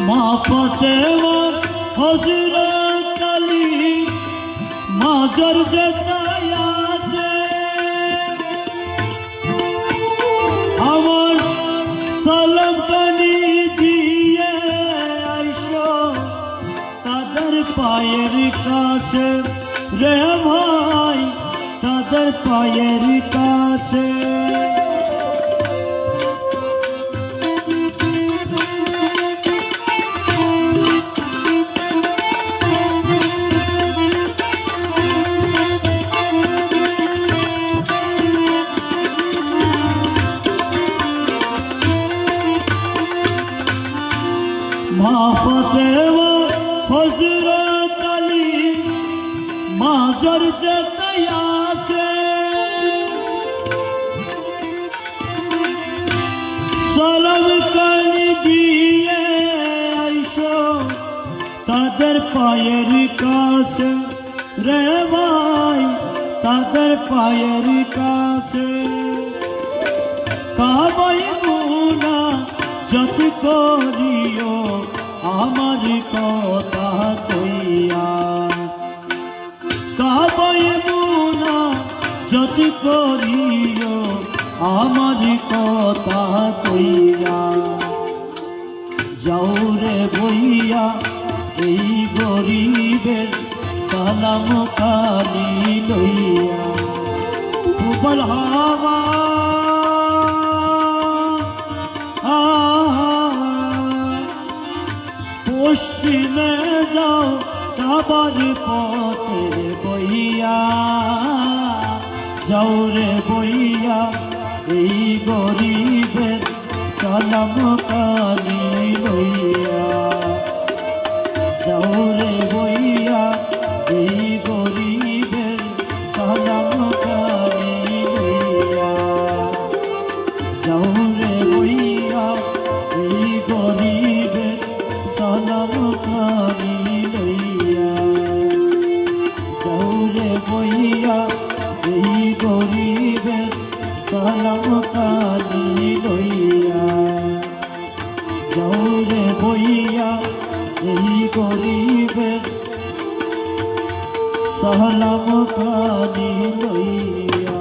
মা ফাতেমা হযরত আলী মাজার যেথায় আছে আমার সালাম কানি দিয়ে আইসো তাদের পায়ের কাছে রে ভাই তাদের পায়ের কাছে মা ফাতেমা হযরত আলী মাজার যেথায় আছে সালাম কানি দিয়ে আইসো তাদের পায়ের কাছে রে ভাই তাদের পায়ের কাছে কাবায় মুনা যত করিও আমার কথা কইয়া কাবায় মুনা যত করিও আমার কথা কইয়া যাও রে বইয়া এই গরিবের সালাম কানি লইয়া উবল হাওয়া পশ্চিমে যাও কাবার পথে বইয়া যাও রে বইয়া এই গরিবের সালাম কানি লইয়া যাও রে বইয়া এই গরিবের সালাম কানি লইয়া যাও রে বইয়া এই গরিবের সালাম কানি লইয়া যাও রে বইয়া এই গরিবের সালাম কানি লইয়া যাও রে বইয়া এই গরিবের সালাম কানি লইয়া।